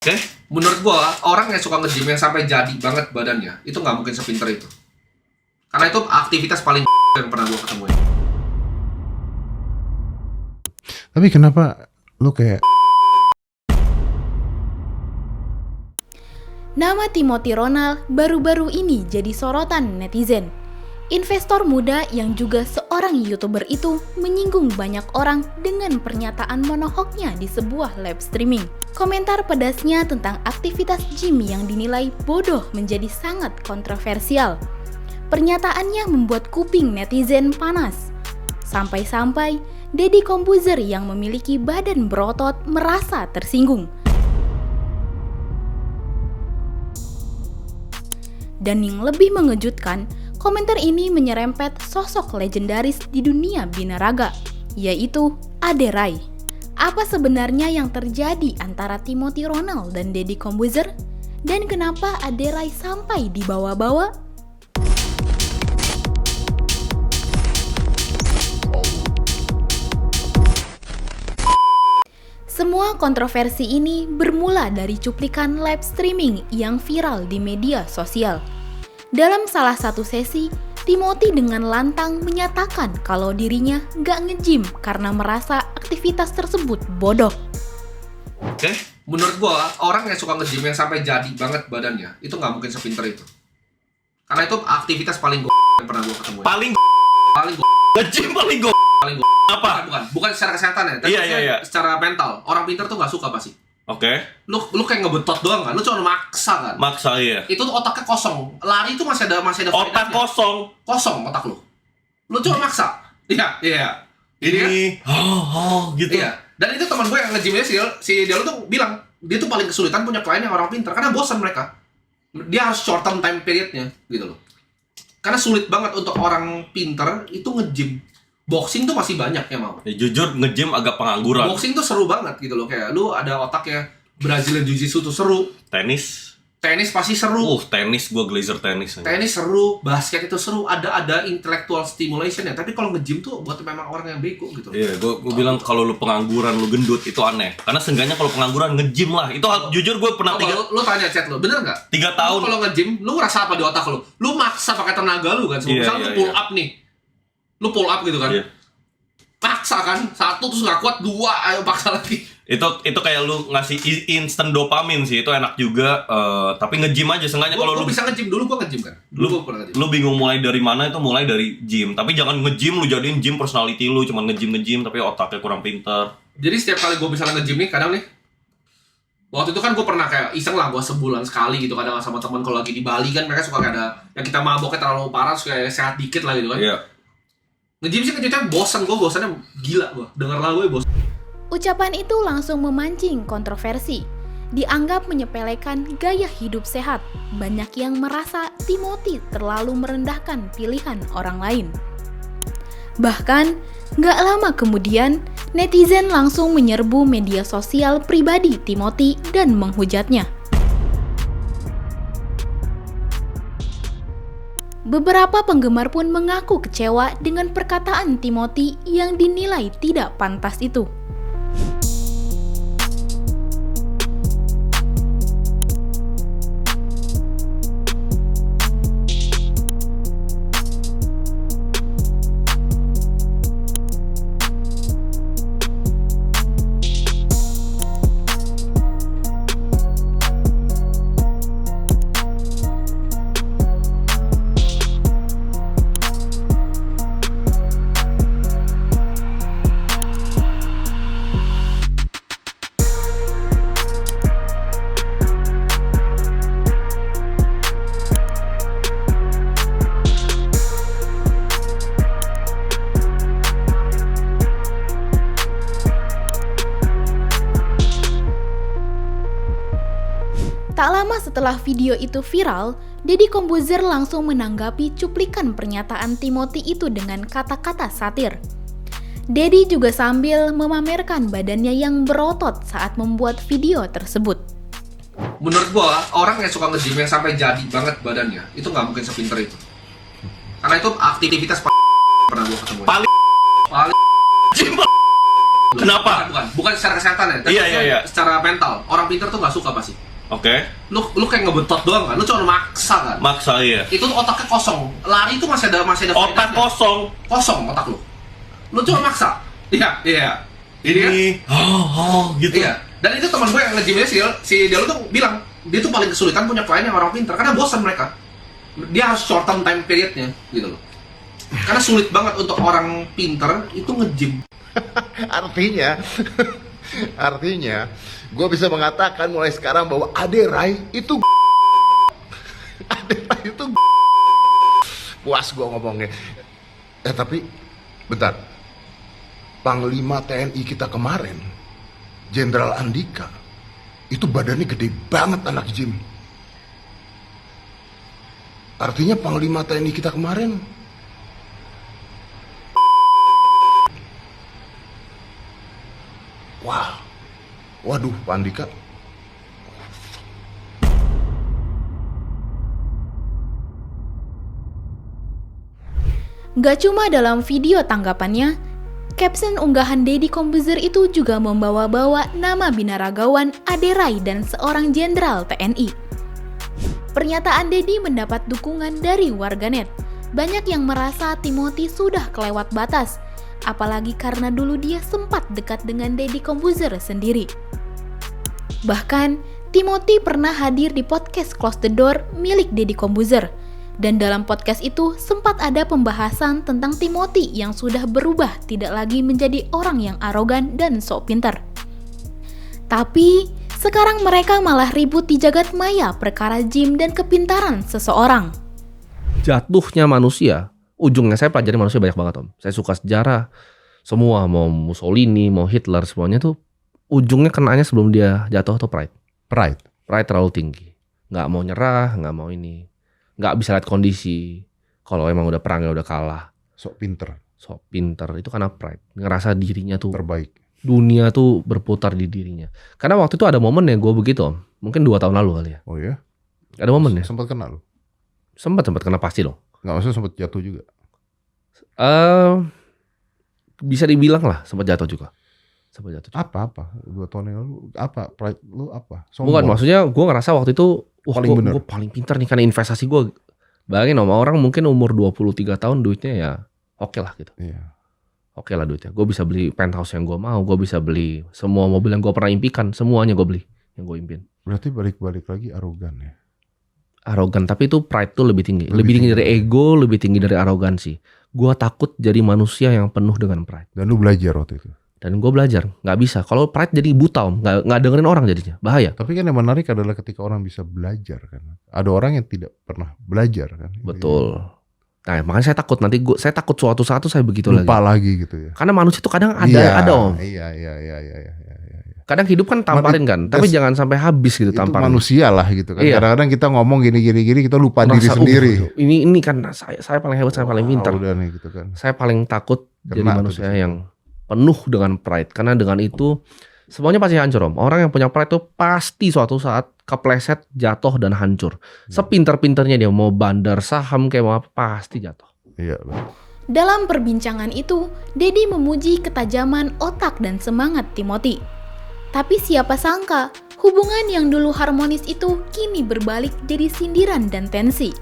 Oke, menurut gua orang yang suka nge-gym yang sampai jadi banget badannya itu nggak mungkin sepinter itu. Karena itu aktivitas paling yang pernah gua ketemuin. Tapi kenapa lu kayak Nama Timothy Ronald baru-baru ini jadi sorotan netizen. Investor muda yang juga seorang YouTuber itu menyinggung banyak orang dengan pernyataan monohoknya di sebuah live streaming. Komentar pedasnya tentang aktivitas gym yang dinilai bodoh menjadi sangat kontroversial. Pernyataannya membuat kuping netizen panas. Sampai-sampai Deddy Corbuzier yang memiliki badan berotot merasa tersinggung. Dan yang lebih mengejutkan, komentar ini menyerempet sosok legendaris di dunia binaraga, yaitu Ade Rai. Apa sebenarnya yang terjadi antara Timothy Ronald dan Deddy Corbuzier? Dan kenapa Ade Rai sampai dibawa-bawa? Semua kontroversi ini bermula dari cuplikan live streaming yang viral di media sosial. Dalam salah satu sesi, Timothy dengan lantang menyatakan kalau dirinya nggak nge-gym karena merasa aktivitas tersebut bodoh. Oke, menurut gua orang yang suka nge-gym yang sampai jadi banget badannya itu nggak mungkin sepinter itu. Karena itu aktivitas paling yang pernah gua ketemuin. Paling nge-gym paling apa? Bukan secara kesehatan ya, tapi Iya. secara mental. Orang pinter tuh nggak suka pasti. Oke, Lu kayak ngebetot doang kan, lu cuma maksa kan. maksa iya. Itu tuh otaknya kosong. Lari itu masih ada Otak faedahnya. kosong. Otak lu. Lu cuma maksa. Iya. Ini kan? Gitu. Iya. Dan itu teman gue yang nge-gymnya si Delo tuh bilang dia tuh paling kesulitan punya klien yang orang pintar karena bosan mereka. Dia harus shorten time periodnya gitu loh. Karena sulit banget untuk orang pintar itu nge-gym. Boxing tuh masih banyak yang mau. Ya, jujur nge-gym agak pengangguran. Boxing tuh seru banget gitu loh, kayak lu ada otaknya. Brazilian Jiu-Jitsu tuh seru. Tenis pasti seru. Tenis gua glazer tenis. Tenis seru, basket itu seru, ada intellectual stimulation ya. Tapi kalau nge-gym tuh buat memang orang yang bego gitu. Iya, gua bilang kalau lu pengangguran, lu gendut itu aneh. Karena seenggaknya kalau pengangguran nge-gym lah. Itu jujur gua pernah Lu tanya chat lu, bener nggak? 3 tahun. Lu kalau nge-gym, lu ngerasa apa di otak lu? Lu maksa pakai tenaga lu kan. Misalnya lu pull up nih, lu pull up gitu kan. Iya. Paksa kan, 1 terus nggak kuat, 2 ayo paksa lagi. Itu kayak lu ngasih instant dopamin sih, itu enak juga. Tapi nge-gym aja seenggaknya kalau lu bisa nge-gym dulu, gua nge-gym kan. Dulu gua pernah nge-gym. lu bingung mulai dari mana, itu mulai dari gym. Tapi jangan nge-gym lu jadiin gym personality lu, cuma nge-gym tapi otaknya kurang pinter. Jadi setiap kali gua misalnya nge-gym nih, kadang nih waktu itu kan gue pernah kayak iseng lah, gue sebulan sekali gitu kadang sama teman kalau lagi di Bali kan mereka suka kayak ada yang kita maboknya terlalu parah, terus kayak sehat dikit lah gitu kan. Iya. Nge-gym sih kejadian bosannya gila gue denger lagu bosan. Ucapan itu langsung memancing kontroversi. Dianggap menyepelekan gaya hidup sehat. Banyak yang merasa Timothy terlalu merendahkan pilihan orang lain. Bahkan, gak lama kemudian, netizen langsung menyerbu media sosial pribadi Timothy dan menghujatnya. Beberapa penggemar pun mengaku kecewa dengan perkataan Timothy yang dinilai tidak pantas itu. Tak lama setelah video itu viral, Deddy Corbuzier langsung menanggapi cuplikan pernyataan Timothy itu dengan kata-kata satir. Deddy juga sambil memamerkan badannya yang berotot saat membuat video tersebut. Menurut gua orang yang suka nge-gym yang sampai jadi banget badannya itu nggak mungkin sepinter itu. Karena itu aktivitas pernah gua ketemu. Paling Paling gym Kenapa? Bukan secara kesehatan ya, tapi Iya. secara mental. Orang pintar tuh nggak suka pasti. Oke. Lu kayak ngebentot doang kan, lu cuma maksa kan. Maksa ya. Itu tuh otaknya kosong. Lari itu masih ada Otak faedahnya. kosong. Kosong otak lu. Lu cuma maksa. Iya. Ini kan? Gitu. Iya. Dan itu teman gue yang nge-gymnya si Delo tuh bilang, dia tuh paling kesulitan punya klien yang orang pintar karena bosan mereka. Dia harus shorten time periodnya gitu loh. Karena sulit banget untuk orang pintar itu nge-gym. Artinya, gue bisa mengatakan mulai sekarang bahwa Aderai itu puas gue ngomongnya. Tapi, bentar. Panglima TNI kita kemarin, Jenderal Andika, itu badannya gede banget anak gym. Artinya Panglima TNI kita kemarin waduh, Pak Andika. Gak cuma dalam video tanggapannya, caption unggahan Deddy Corbuzier itu juga membawa-bawa nama binaragawan Aderai dan seorang jenderal TNI. Pernyataan Deddy mendapat dukungan dari warganet. Banyak yang merasa Timothy sudah kelewat batas, apalagi karena dulu dia sempat dekat dengan Deddy Corbuzier sendiri. Bahkan, Timothy pernah hadir di podcast Close the Door milik Deddy Corbuzier. Dan dalam podcast itu sempat ada pembahasan tentang Timothy yang sudah berubah tidak lagi menjadi orang yang arogan dan sok pintar. Tapi, sekarang mereka malah ribut di jagat maya perkara gym dan kepintaran seseorang. Jatuhnya manusia, ujungnya saya pelajari manusia banyak banget Om. Saya suka sejarah, semua mau Mussolini, mau Hitler, semuanya tuh ujungnya kenanya sebelum dia jatuh tuh pride. Pride terlalu tinggi, nggak mau nyerah, nggak mau ini. Nggak bisa lihat kondisi. Kalau emang udah perangnya udah kalah, Sok pinter itu karena pride, ngerasa dirinya tuh terbaik. dunia tuh berputar di dirinya. Karena waktu itu ada momen ya gue begitu Om, mungkin 2 tahun lalu kali ya. Oh ya? Ada momen ya, Sempat kena lu? sempat kena pasti dong. Nggak, maksudnya sempat jatuh juga. Bisa dibilang lah sempat jatuh juga. Apa? 2 tahun yang lalu apa? Pride lu apa? Bukan, maksudnya gue ngerasa waktu itu Paling bener. gue paling pintar nih karena investasi gue. Bayangin sama orang mungkin umur 23 tahun duitnya ya oke lah gitu. Iya. Oke lah duitnya. Gue bisa beli penthouse yang gue mau, gue bisa beli semua mobil yang gue pernah impikan, semuanya gue beli yang gue impin. Berarti balik lagi arogan ya. Arogan, tapi itu pride tuh lebih tinggi. Lebih Lebih tinggi tinggi. dari ego, lebih tinggi dari arogansi. Gue takut jadi manusia yang penuh dengan pride. Dan lu belajar waktu itu. Dan gue belajar, nggak bisa. Kalau pride jadi buta Om, nggak dengerin orang jadinya, bahaya. Tapi kan yang menarik adalah ketika orang bisa belajar kan. Ada orang yang tidak pernah belajar kan. Betul. Nah makanya saya takut saya takut suatu saat tuh saya begitu Lupa lagi. lagi gitu ya. Karena manusia tuh kadang ada Om. Iya. Kadang hidup kan tamparin kan, tapi jangan sampai habis gitu Itu tamparin. manusia lah gitu kan. Iya. Kadang-kadang kita ngomong gini kita lupa diri Merasa, sendiri. Ini kan saya paling hebat, saya paling pintar. Udah nih gitu kan. Saya paling takut jadi Kena tuh manusia di situ. yang penuh dengan pride. Karena dengan itu semuanya pasti hancur Om. Orang yang punya pride tuh pasti suatu saat kepleset, jatuh dan hancur. Sepinter-pinternya dia mau bandar saham kayak mau apa pasti jatuh. Iya. Dalam perbincangan itu, Deddy memuji ketajaman otak dan semangat Timothy. Tapi siapa sangka, hubungan yang dulu harmonis itu kini berbalik jadi sindiran dan tensi.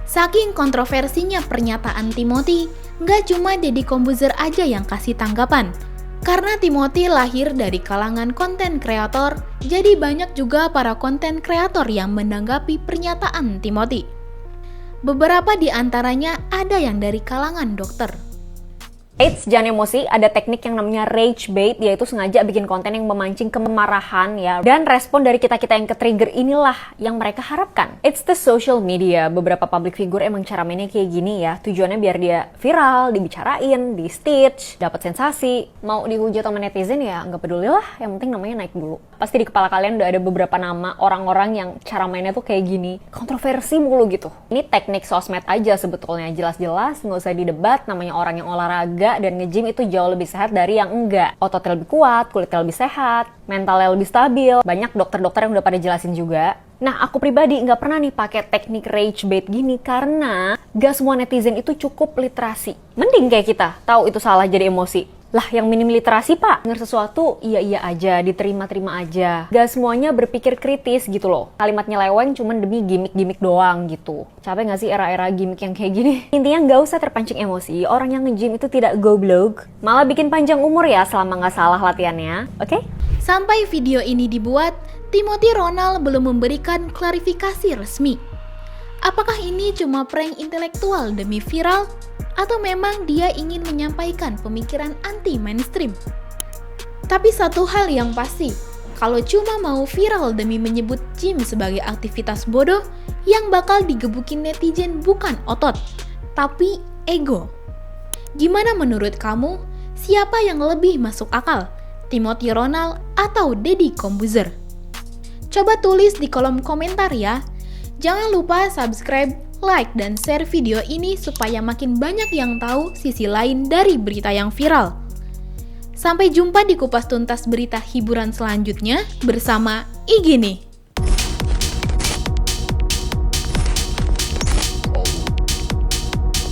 Saking kontroversinya pernyataan Timothy, nggak cuma Deddy Corbuzier aja yang kasih tanggapan. Karena Timothy lahir dari kalangan konten kreator, jadi banyak juga para konten kreator yang menanggapi pernyataan Timothy. Beberapa di antaranya ada yang dari kalangan dokter. Eits, jangan emosi, ada teknik yang namanya rage bait, yaitu sengaja bikin konten yang memancing kemarahan ya. Dan respon dari kita-kita yang ke-trigger inilah yang mereka harapkan. It's the social media, beberapa public figure emang cara mainnya kayak gini ya. Tujuannya biar dia viral, dibicarain, di-stitch, dapat sensasi. Mau dihujat sama netizen ya nggak peduli lah, yang penting namanya naik dulu. Pasti di kepala kalian udah ada beberapa nama orang-orang yang cara mainnya tuh kayak gini. Kontroversi mulu gitu. Ini teknik sosmed aja sebetulnya, jelas-jelas nggak usah didebat, namanya orang yang olahraga dan nge-gym itu jauh lebih sehat dari yang enggak. Ototnya lebih kuat, kulitnya lebih sehat, mentalnya lebih stabil. Banyak dokter-dokter yang udah pada jelasin juga. Nah, aku pribadi nggak pernah nih pakai teknik rage bait gini karena nggak semua netizen itu cukup literasi. Mending kayak kita, tahu itu salah jadi emosi. Lah, yang minim literasi, Pak. Dengar sesuatu, iya-iya aja, diterima-terima aja. Gak semuanya berpikir kritis gitu loh. Kalimat nyeleweng cuman demi gimmick-gimmick doang gitu. Capek gak sih era-era gimmick yang kayak gini? Intinya gak usah terpancing emosi. Orang yang nge-gym itu tidak goblok. Malah bikin panjang umur ya selama gak salah latihannya. Oke? Sampai video ini dibuat, Timothy Ronald belum memberikan klarifikasi resmi. Apakah ini cuma prank intelektual demi viral? Atau memang dia ingin menyampaikan pemikiran anti-mainstream? Tapi satu hal yang pasti, kalau cuma mau viral demi menyebut gym sebagai aktivitas bodoh, yang bakal digebukin netizen bukan otot, tapi ego. Gimana menurut kamu? Siapa yang lebih masuk akal? Timothy Ronald atau Deddy Corbuzier? Coba tulis di kolom komentar ya. Jangan lupa subscribe, like, dan share video ini supaya makin banyak yang tahu sisi lain dari berita yang viral. Sampai jumpa di kupas tuntas berita hiburan selanjutnya bersama Igini.